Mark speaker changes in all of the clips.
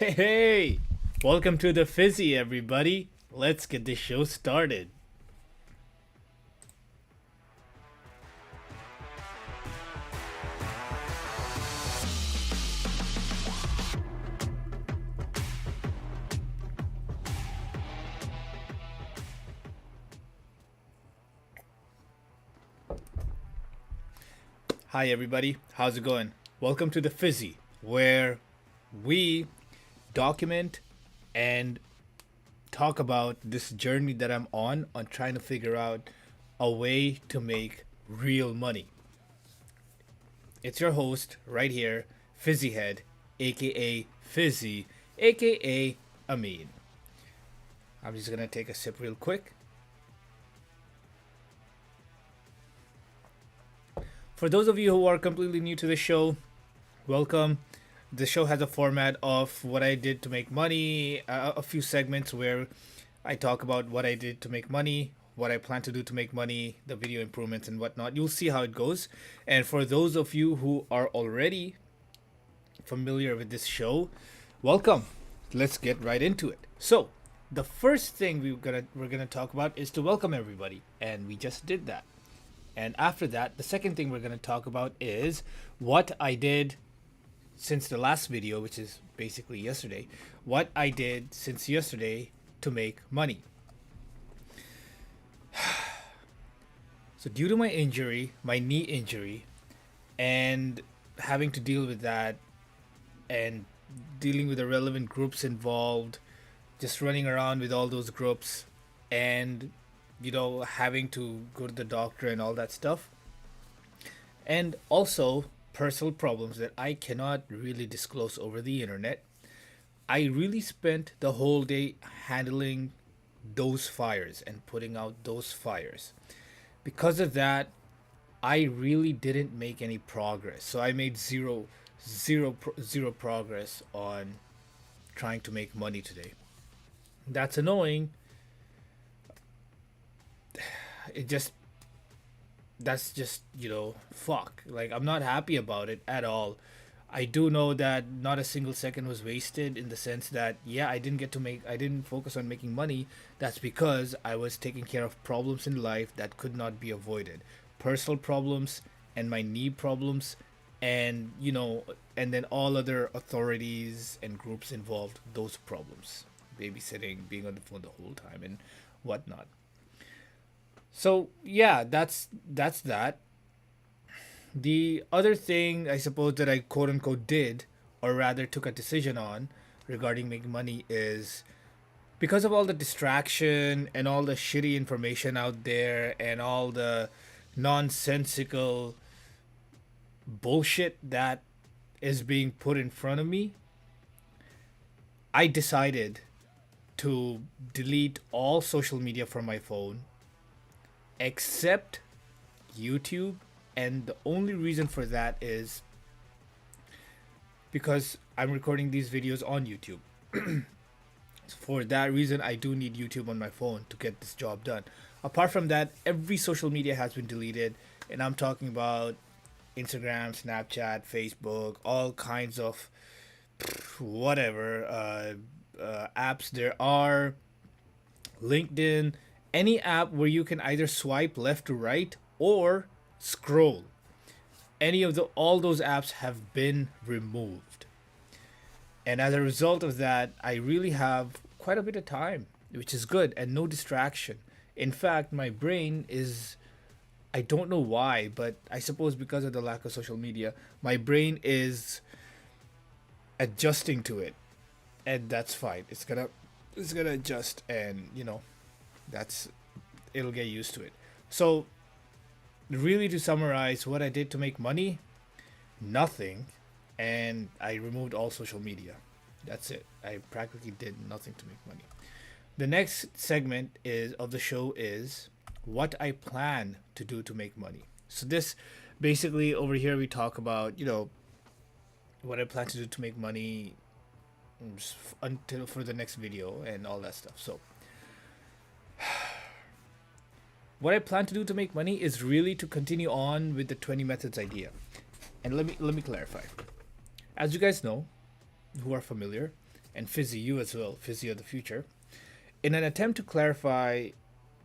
Speaker 1: Hey, welcome to the Fizzy, everybody. Let's get this show started. Hi, everybody. How's it going? Welcome to the Fizzy, where we document and talk about this journey that I'm on trying to figure out a way to make real money. It's your host right here, Fizzyhead, aka Fizzy, aka Amin. I'm just gonna take a sip real quick. For those of you who are completely new to the show, welcome. The show has a format of what I did to make money, a few segments where I talk about what I did to make money, what I plan to do to make money, the video improvements, and whatnot. You'll see how it goes. And for those of you who are already familiar with this show, welcome. Let's get right into it. So, the first thing we're gonna talk about is to welcome everybody, and we just did that. And after that, the second thing we're gonna talk about is what I did since the last video, which is basically yesterday. What I did since yesterday to make money. So, due to my injury, my knee injury, and having to deal with that and dealing with the relevant groups involved, just running around with all those groups and having to go to the doctor and all that stuff, and also personal problems that I cannot really disclose over the internet. I really spent the whole day handling those fires and putting out those fires. Because of that, I really didn't make any progress. So I made zero progress on trying to make money today. That's annoying. It just that's just fuck. Like, I'm not happy about it at all. I do know that not a single second was wasted, in the sense that, yeah, I didn't focus on making money. That's because I was taking care of problems in life that could not be avoided. Personal problems and my knee problems, and and then all other authorities and groups involved, those problems. Babysitting, being on the phone the whole time, and whatnot. So yeah, that's that. The other thing I suppose that I quote unquote did, or rather took a decision on, regarding making money is because of all the distraction and all the shitty information out there and all the nonsensical bullshit that is being put in front of me. I decided to delete all social media from my phone except YouTube. And the only reason for that is because I'm recording these videos on YouTube. For that reason, I do need YouTube on my phone to get this job done. Apart from that, every social media has been deleted, and I'm talking about Instagram, Snapchat, Facebook, all kinds of whatever apps there are, LinkedIn, any app where you can either swipe left to right or scroll. Any of the all those apps have been removed. And as a result of that, I really have quite a bit of time, which is good, and no distraction. In fact, my brain is, I don't know why, but I suppose because of the lack of social media, my brain is adjusting to it. And that's fine. It's gonna adjust, and that's it'll get used to it. So, really, to summarize what I did to make money, nothing, and I removed all social media. That's it. I practically did nothing to make money. The next segment is of the show is what I plan to do to make money. So this, basically, over here we talk about what I plan to do to make money, until for the next video and all that stuff. So what I plan to do to make money is really to continue on with the 20 methods idea. And let me clarify. As you guys know, who are familiar, and Fizzy, you as well, Fizzy of the future. In an attempt to clarify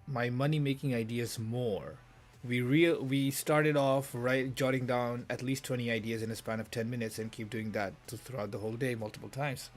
Speaker 1: my money making ideas more, we started off right jotting down at least 20 ideas in a span of 10 minutes and keep doing that throughout the whole day multiple times.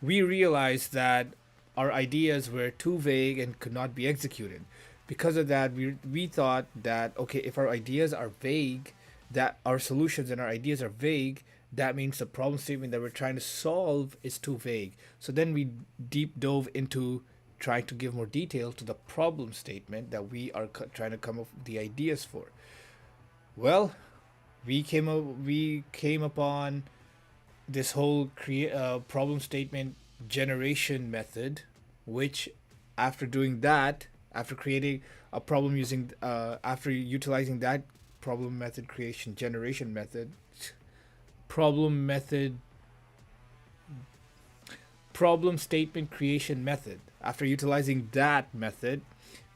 Speaker 1: We realized that our ideas were too vague and could not be executed. Because of that, we thought that, okay, if our ideas are vague, that our solutions and our ideas are vague, that means the problem statement that we're trying to solve is too vague. So then we deep dove into trying to give more detail to the problem statement that we are trying to come up with the ideas for. Well, we came upon this whole problem statement generation method, which after doing that, after creating a problem using after utilizing that problem method creation generation method, problem method problem statement creation method, after utilizing that method,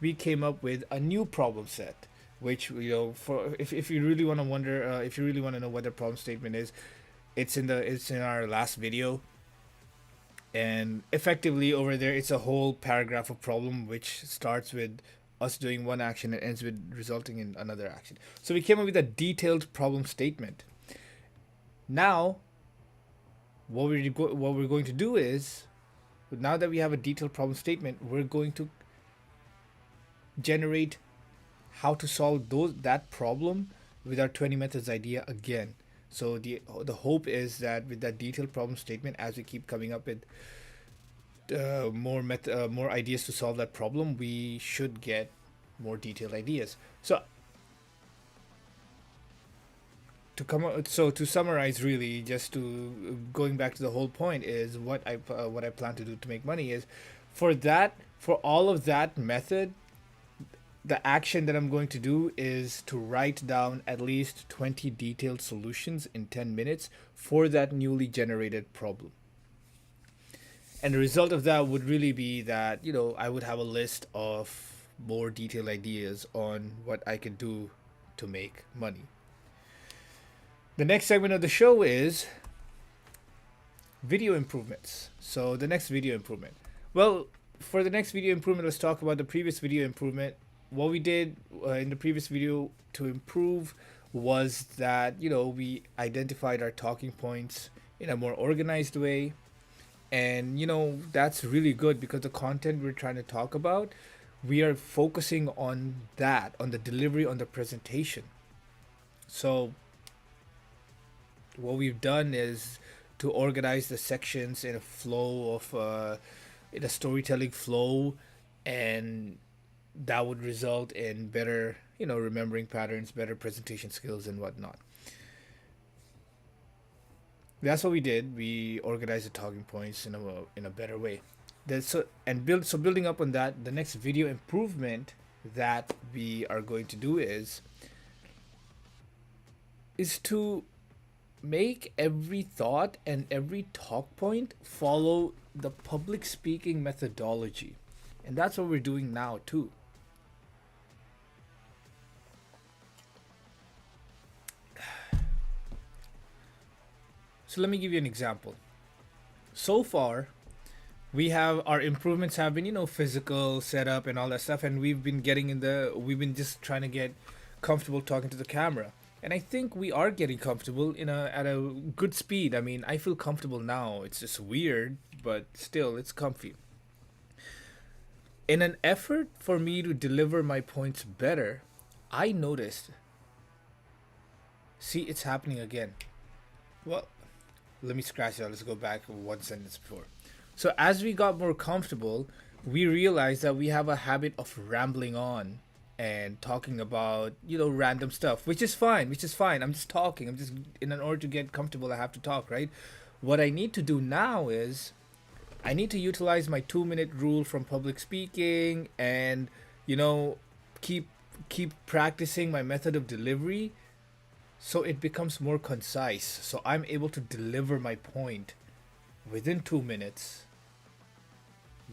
Speaker 1: we came up with a new problem set, which, for if you really want to wonder, if you really want to know what the problem statement is, it's in our last video. And effectively over there, it's a whole paragraph of problem which starts with us doing one action and ends with resulting in another action. So we came up with a detailed problem statement. Now what we're going to do is, now that we have a detailed problem statement, we're going to generate how to solve that problem with our 20 methods idea again. So the hope is that with that detailed problem statement, as we keep coming up with more ideas to solve that problem, we should get more detailed ideas. So to summarize, really, just to going back to the whole point, is what I plan to do to make money is, for all of that method, the action that I'm going to do is to write down at least 20 detailed solutions in 10 minutes for that newly generated problem. And the result of that would really be that, I would have a list of more detailed ideas on what I could do to make money. The next segment of the show is video improvements. So the next video improvement. Well, for the next video improvement, let's talk about the previous video improvement. What we did in the previous video to improve was that, we identified our talking points in a more organized way. And, that's really good because the content we're trying to talk about, we are focusing on that, on the delivery, on the presentation. So what we've done is to organize the sections in a flow of in a storytelling flow, and that would result in better, remembering patterns, better presentation skills, and whatnot. That's what we did. We organized the talking points in a better way. Building up on that, the next video improvement that we are going to do is to make every thought and every talk point follow the public speaking methodology. And that's what we're doing now too. So let me give you an example. So far, our improvements have been, physical setup and all that stuff, and we've been just trying to get comfortable talking to the camera. And I think we are getting comfortable at a good speed. I mean, I feel comfortable now. It's just weird, but still, it's comfy. In an effort for me to deliver my points better, I noticed. See, it's happening again. Well, let me scratch it out. Let's go back one sentence before. So as we got more comfortable, we realized that we have a habit of rambling on and talking about, random stuff, which is fine. I'm just talking. In order to get comfortable, I have to talk, right? What I need to do now is I need to utilize my 2-minute rule from public speaking, and, keep practicing my method of delivery so it becomes more concise. So I'm able to deliver my point within 2 minutes,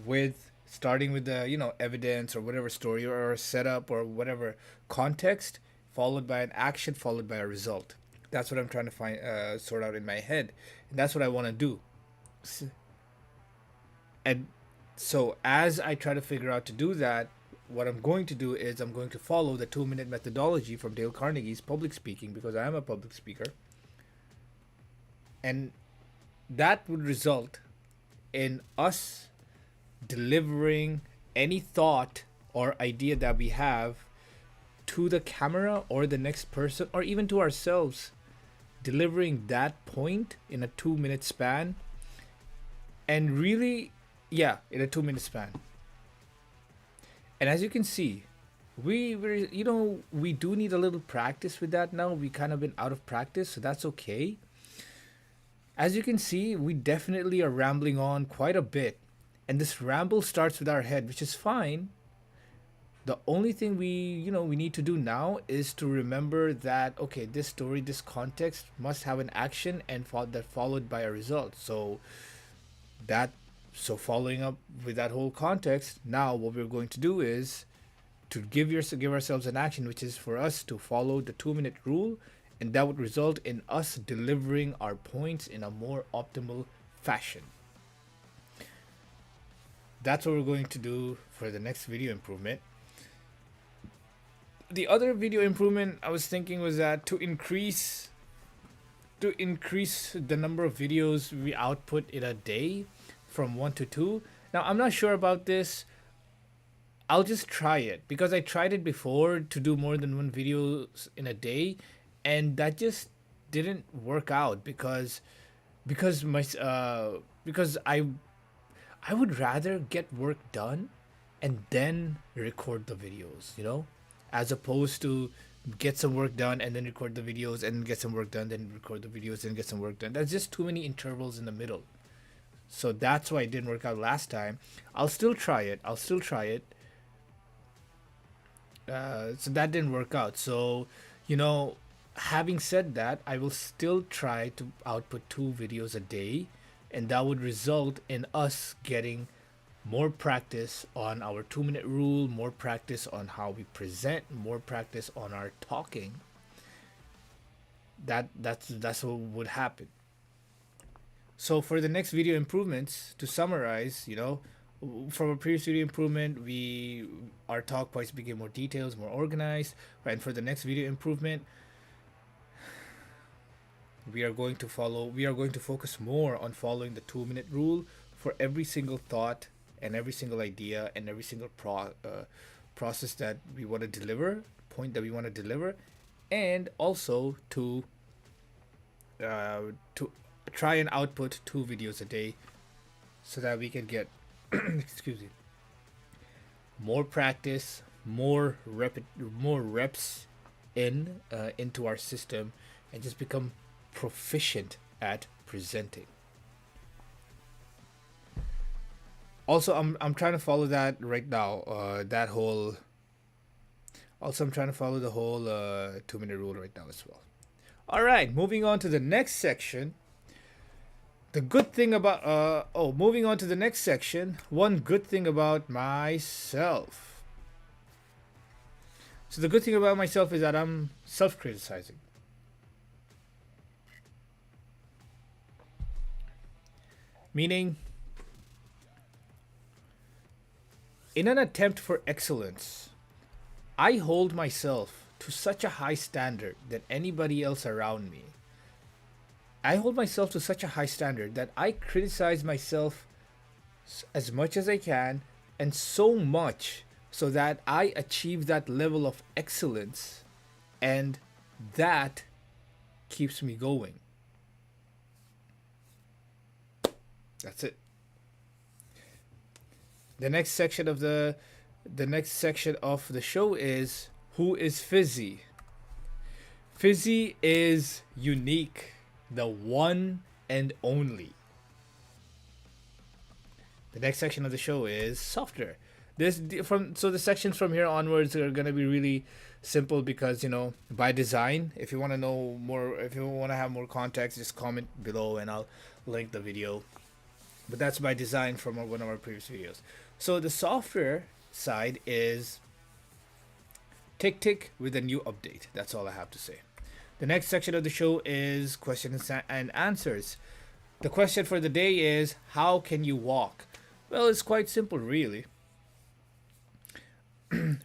Speaker 1: with starting with the evidence or whatever story or setup or whatever context, followed by an action, followed by a result. That's what I'm trying to sort out in my head, and that's what I want to do. And so as I try to figure out to do that, what I'm going to do is I'm going to follow the 2 minute methodology from Dale Carnegie's public speaking, because I am a public speaker. And that would result in us delivering any thought or idea that we have to the camera or the next person or even to ourselves, delivering that point in a 2 minute span. And really, yeah, in a 2 minute span. And as you can see, we do need a little practice with that now. We kind of been out of practice, so that's okay. As you can see, we definitely are rambling on quite a bit. And this ramble starts with our head, which is fine. The only thing we need to do now is to remember that, okay, this story, this context must have an action and that followed by a result. That so following up with that whole context, now what we're going to do is to give ourselves an action, which is for us to follow the 2 minute rule, and that would result in us delivering our points in a more optimal fashion. That's what we're going to do for the next video improvement. The other video improvement I was thinking was that to increase the number of videos we output in a day from 1 to 2. Now I'm not sure about this. I'll just try it because I tried it before to do more than one video in a day, and that just didn't work out because I would rather get work done and then record the videos, as opposed to get some work done and then record the videos and get some work done, then record the videos and get some work done. That's just too many intervals in the middle. So that's why it didn't work out last time. I'll still try it. So that didn't work out. So, having said that, I will still try to output 2 videos a day, and that would result in us getting more practice on our 2 minute rule, more practice on how we present, more practice on our talking. That's what would happen. So for the next video improvements, to summarize, from a previous video improvement, our talk points became more detailed, more organized. Right? And for the next video improvement, we are going to focus more on following the 2 minute rule for every single thought and every single idea and every single process that we want to deliver, point that we want to deliver, and also to try and output 2 videos a day so that we can get excuse me, more practice, more reps into our system, and just become proficient at presenting. Also, I'm trying to follow that right now. I'm trying to follow the whole 2 minute rule right now as well. All right, moving on to the next section. Moving on to the next section. One good thing about myself. So the good thing about myself is that I'm self-criticizing. Meaning, in an attempt for excellence, I hold myself to such a high standard that anybody else around me. I hold myself to such a high standard that I criticize myself as much as I can, and so much so that I achieve that level of excellence, and that keeps me going. That's it. The next section of the show is who is Fizzy? Fizzy is unique, the one and only. The next section of the show is software. The sections from here onwards are gonna be really simple because by design. If you want to know more, if you want to have more context, just comment below and I'll link the video. But that's by design from one of our previous videos. So the software side is tick with a new update. That's all I have to say. The next section of the show is questions and answers. The question for the day is, how can you walk? Well, it's quite simple, really.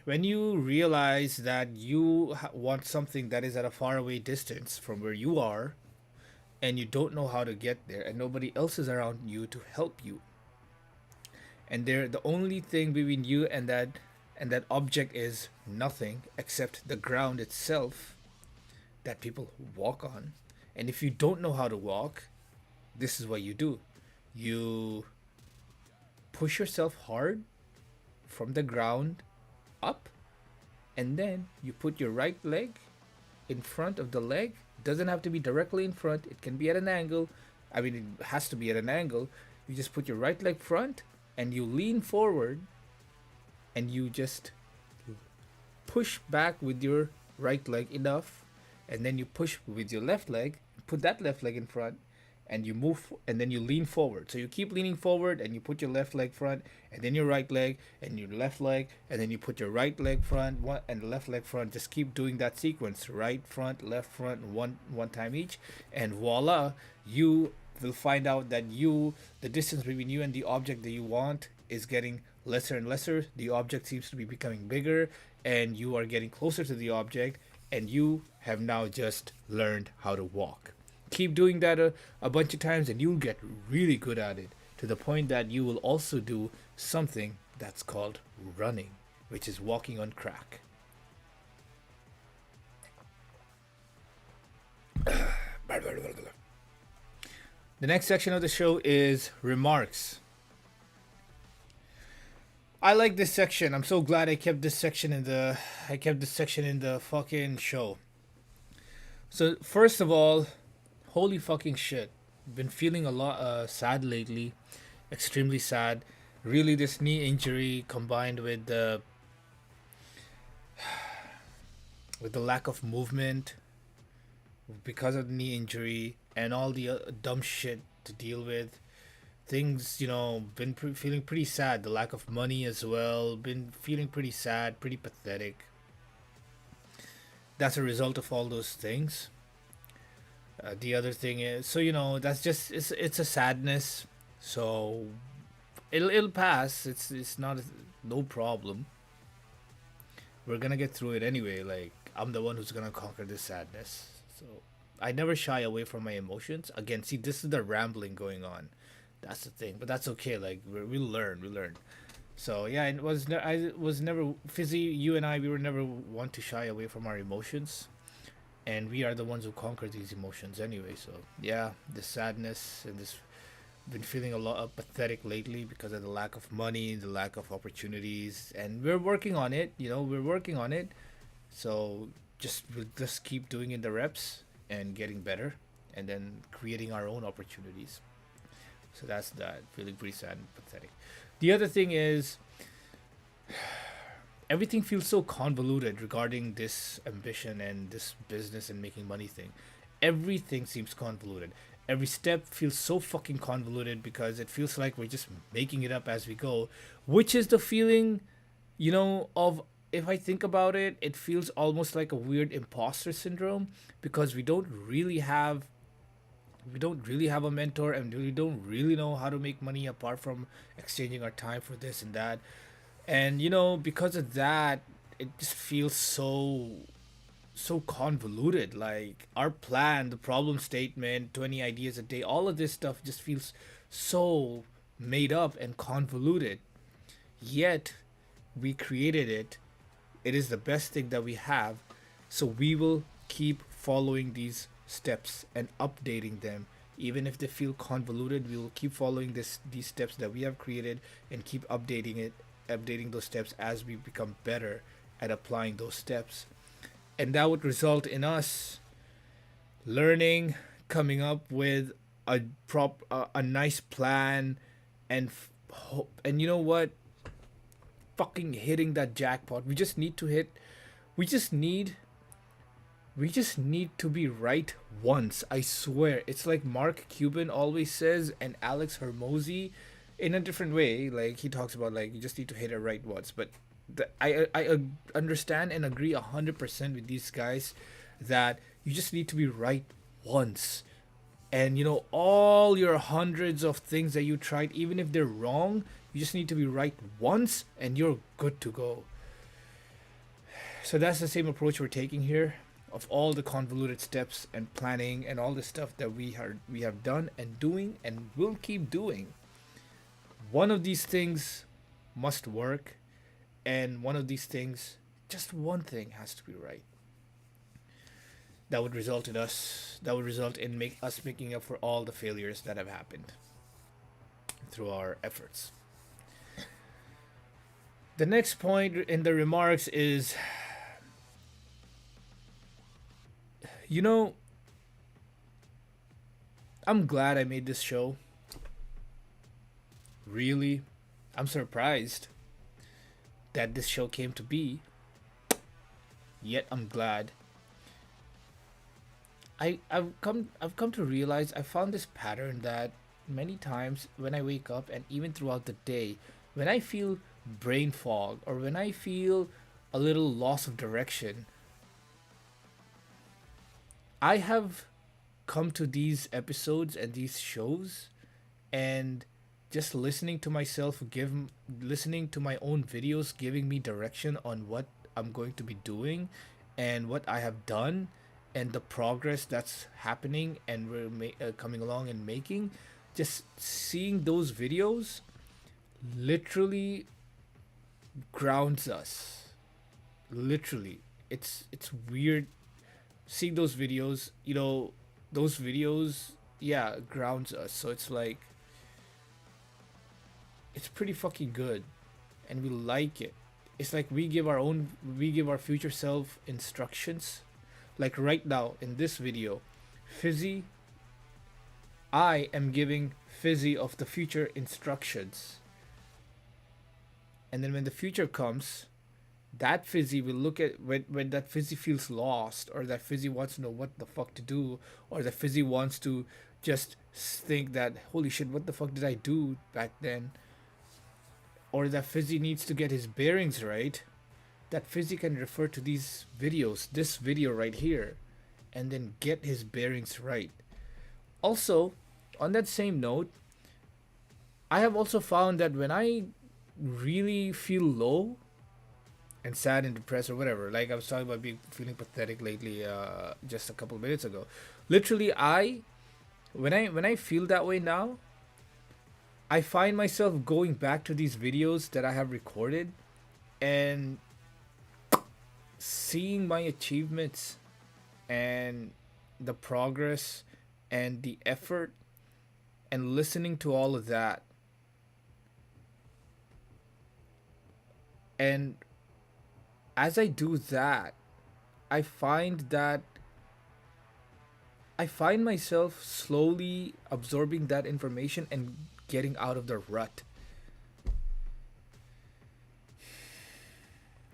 Speaker 1: When you realize that you want something that is at a faraway distance from where you are, and you don't know how to get there, and nobody else is around you to help you, and they're the only thing between you and that object is nothing except the ground itself that people walk on. And if you don't know how to walk, this is what you do. You push yourself hard from the ground up, and then you put your right leg in front of the leg. Doesn't have to be directly in front, it can be at an angle. I mean, it has to be at an angle. You just put your right leg front and you lean forward, and you just push back with your right leg enough, and then you push with your left leg, put that left leg in front, and you move, and then you lean forward. So you keep leaning forward, and you put your left leg front, and then your right leg, and your left leg, and then you put your right leg front, one and left leg front. Just keep doing that sequence: right front, left front, one time each, and voila, you will find out that the distance between you and the object that you want is getting lesser and lesser. The object seems to be becoming bigger, and you are getting closer to the object, and you have now just learned how to walk. Keep doing that a bunch of times, and you'll get really good at it, to the point that you will also do something that's called running, which is walking on crack. The next section of the show is remarks. I like this section. I'm so glad I kept this section in the fucking show. So first of all, holy fucking shit. Been feeling a lot sad lately. Extremely sad. Really, this knee injury combined with the lack of movement because of the knee injury and all the dumb shit to deal with. Things, been feeling pretty sad. The lack of money as well. Been feeling pretty sad, pretty pathetic. That's a result of all those things. The other thing is, so that's just it's a sadness. So it'll pass. It's not no problem. We're gonna get through it anyway. Like, I'm the one who's gonna conquer this sadness. So I never shy away from my emotions. Again, see, this is the rambling going on. That's the thing, but that's okay. Like, we'll learn. We learn. So yeah, I was never Fizzy. You and I, we were never one to shy away from our emotions, and we are the ones who conquer these emotions anyway. So yeah, this sadness and this, been feeling a lot of pathetic lately because of the lack of money, the lack of opportunities, and we're working on it. We're working on it. So we'll just keep doing in the reps and getting better, and then creating our own opportunities. So that's that. Feeling pretty sad and pathetic. The other thing is, everything feels so convoluted regarding this ambition and this business and making money thing. Everything seems convoluted. Every step feels so fucking convoluted because it feels like we're just making it up as we go, which is the feeling, of, if I think about it, it feels almost like a weird imposter syndrome, because we don't really have a mentor, and we don't really know how to make money apart from exchanging our time for this and that. And because of that, it just feels so convoluted. Like, our plan, the problem statement, 20 ideas a day, all of this stuff just feels so made up and convoluted. Yet we created it. It is the best thing that we have. So we will keep following these steps and updating them. Even if they feel convoluted, we will keep following these steps that we have created, and keep updating those steps as we become better at applying those steps. And that would result in us learning, coming up with a nice plan, and and you know what, fucking hitting that jackpot. We just need we just need to be right once. I swear. It's like Mark Cuban always says, and Alex Hermosi, in a different way. Like, he talks about, like, you just need to hit it right once. But I understand and agree 100% with these guys that you just need to be right once. And all your hundreds of things that you tried, even if they're wrong, You just need to be right once and you're good to go. So that's the same approach we're taking here, of all the convoluted steps and planning and all the stuff that we have done and doing and will keep doing. One of these things must work, and one of these things, just one thing has to be right. That would result in make us making up for all the failures that have happened through our efforts. The next point in the remarks is, you know, I'm glad I made this show. Really, I'm surprised that this show came to be, yet I'm glad. I've come to realize I found this pattern that many times when I wake up and even throughout the day, when I feel brain fog or when I feel a little loss of direction, I have come to these episodes and these shows, and just listening to myself give listening to my own videos giving me direction on what I'm going to be doing and what I have done and the progress that's happening and coming along and making, just seeing those videos literally grounds us. Literally, it's weird seeing those videos. Those videos, yeah, grounds us. So it's like, it's pretty fucking good, and we like it. It's like we give our future self instructions. Like right now in this video, Fizzy, I am giving Fizzy of the future instructions. And then when the future comes, that Fizzy will look at when that Fizzy feels lost, or that Fizzy wants to know what the fuck to do, or that Fizzy wants to just think that, holy shit, what the fuck did I do back then? Or that Fizzy needs to get his bearings right, that Fizzy can refer to these videos, this video right here, and then get his bearings right. Also, on that same note, I have also found that when I really feel low and sad and depressed or whatever, like I was talking about being feeling pathetic lately, just a couple minutes ago. Literally, when I feel that way now, I find myself going back to these videos that I have recorded and seeing my achievements and the progress and the effort and listening to all of that. And as I do that, I find that I find myself slowly absorbing that information and getting out of the rut.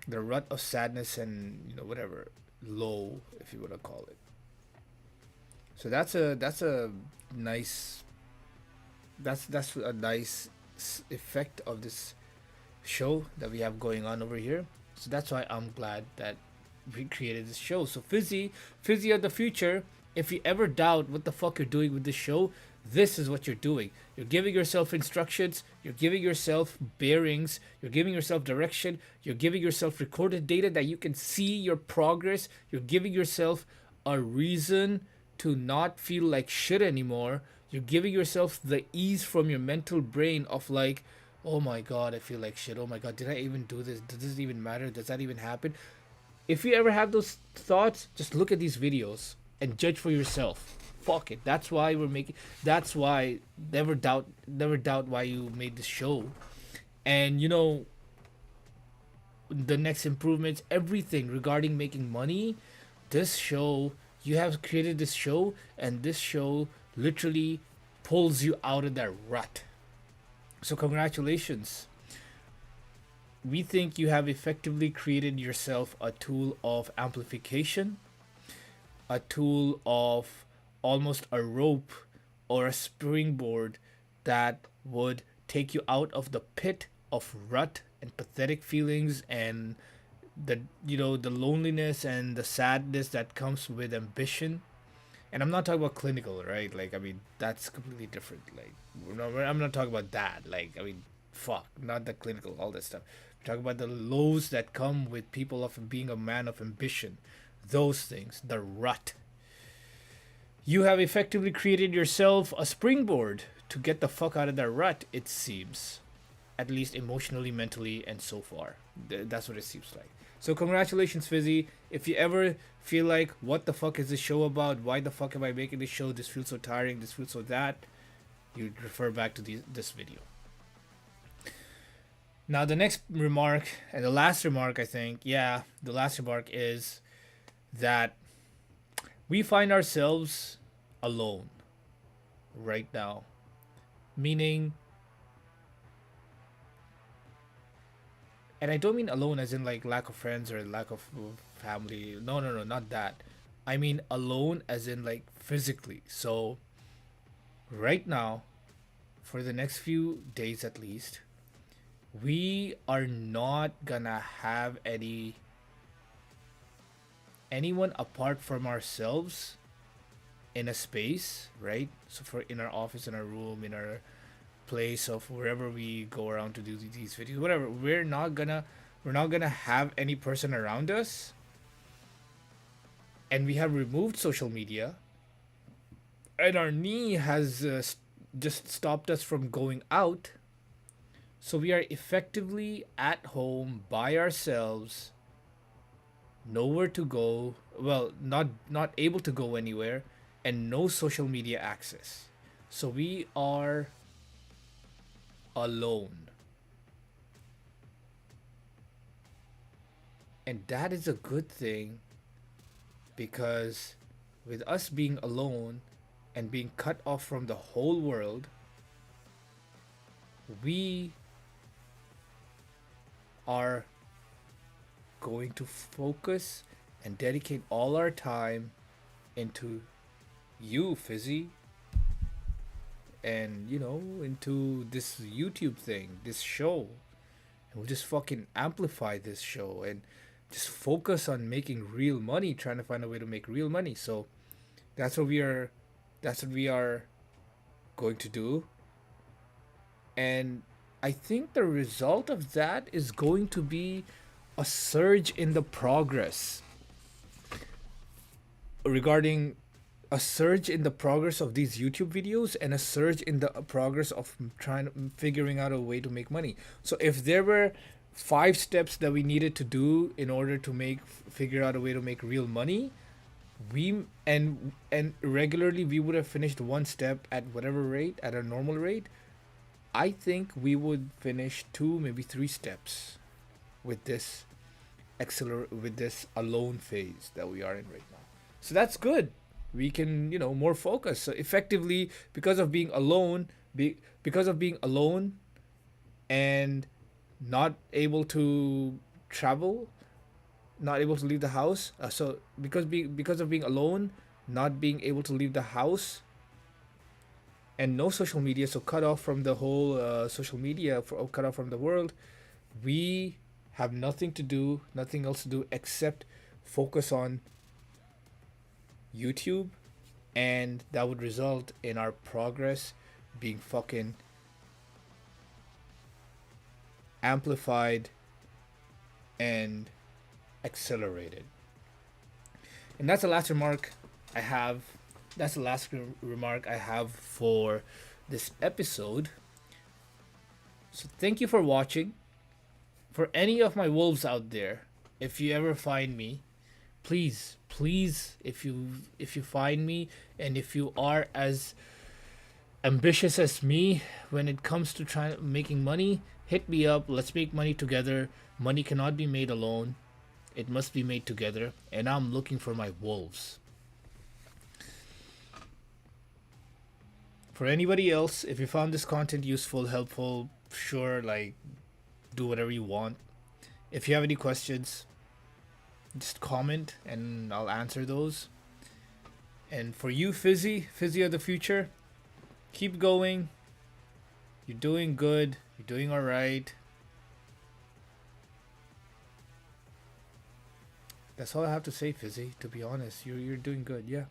Speaker 1: The rut of sadness and, whatever, low, if you want to call it. So that's a nice that's a nice effect of this show that we have going on over here. So that's why I'm glad that we created this show. So Fizzy of the future, if you ever doubt what the fuck you're doing with this show, this is what you're doing. You're giving yourself instructions, you're giving yourself bearings, you're giving yourself direction, you're giving yourself recorded data that you can see your progress, you're giving yourself a reason to not feel like shit anymore. You're giving yourself the ease from your mental brain of like, oh my god, I feel like shit. Oh my god, did I even do this? Does this even matter? Does that even happen? If you ever have those thoughts, just look at these videos and judge for yourself. Fuck it. That's why we're making. That's why never doubt why you made this show. And the next improvements, everything regarding making money. This show, you have created this show, and this show literally pulls you out of that rut. So congratulations. We think you have effectively created yourself a tool of amplification, a tool of almost a rope or a springboard that would take you out of the pit of rut and pathetic feelings and the loneliness and the sadness that comes with ambition. And I'm not talking about clinical, right? Like, I mean, that's completely different. Like, I'm not talking about that. Like, I mean, fuck, not the clinical, all that stuff. We talk about the lows that come with people of being a man of ambition. Those things, the rut. You have effectively created yourself a springboard to get the fuck out of that rut, it seems. At least emotionally, mentally, and so far. That's what it seems like. So, congratulations, Fizzy. If you ever feel like, what the fuck is this show about? Why the fuck am I making this show? This feels so tiring. This feels so that. You refer back to this video. Now, the next remark, and the last remark, I think, yeah, the last remark is that we find ourselves alone right now. Meaning, and I don't mean alone as in like lack of friends or lack of family. No, no, no, not that. I mean alone as in like physically. So, right now, for the next few days at least, we are not gonna have anyone apart from ourselves in a space, right? So for in our office, in our room, in our place of wherever we go around to do these videos, whatever, we're not gonna have any person around us, and we have removed social media, and our knee has just stopped us from going out. So we are effectively at home by ourselves, nowhere to go, well, not able to go anywhere, and no social media access. So we are alone. And that is a good thing, because with us being alone and being cut off from the whole world, we are going to focus and dedicate all our time into you, Fizzy, and into this YouTube thing, this show. And we'll just fucking amplify this show and just focus on making real money, trying to find a way to make real money. So that's what we are going to do. And I think the result of that is going to be a surge in the progress regarding a surge in the progress of these YouTube videos, and a surge in the progress of figuring out a way to make money. So if there were 5 steps that we needed to do in order to figure out a way to make real money, we and regularly we would have finished 1 step at whatever rate, at a normal rate. I think we would finish 2, maybe 3 steps with this with this alone phase that we are in right now. So that's good. We can, more focus. So effectively, because of being alone, and not able to travel, not able to leave the house. So because of being alone, not being able to leave the house, and no social media, so cut off from the whole social media, cut off from the world, we have nothing else to do except focus on YouTube, and that would result in our progress being fucking amplified and accelerated. And that's the last remark I have. That's the last remark I have for this episode. So thank you for watching. For any of my wolves out there, if you ever find me, please, if you find me, and if you are as ambitious as me when it comes to making money, hit me up. Let's make money together. Money cannot be made alone. It must be made together. And I'm looking for my wolves. For anybody else, if you found this content useful, helpful, sure, do whatever you want. If you have any questions, just comment and I'll answer those. And for you, Fizzy of the future, keep going. You're doing good. You're doing all right. That's all I have to say, Fizzy. To be honest, you're doing good. Yeah.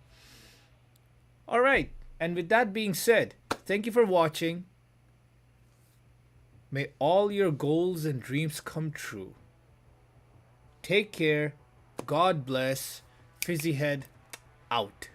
Speaker 1: All right. And with that being said, thank you for watching. May all your goals and dreams come true. Take care. God bless. Fizzyhead out.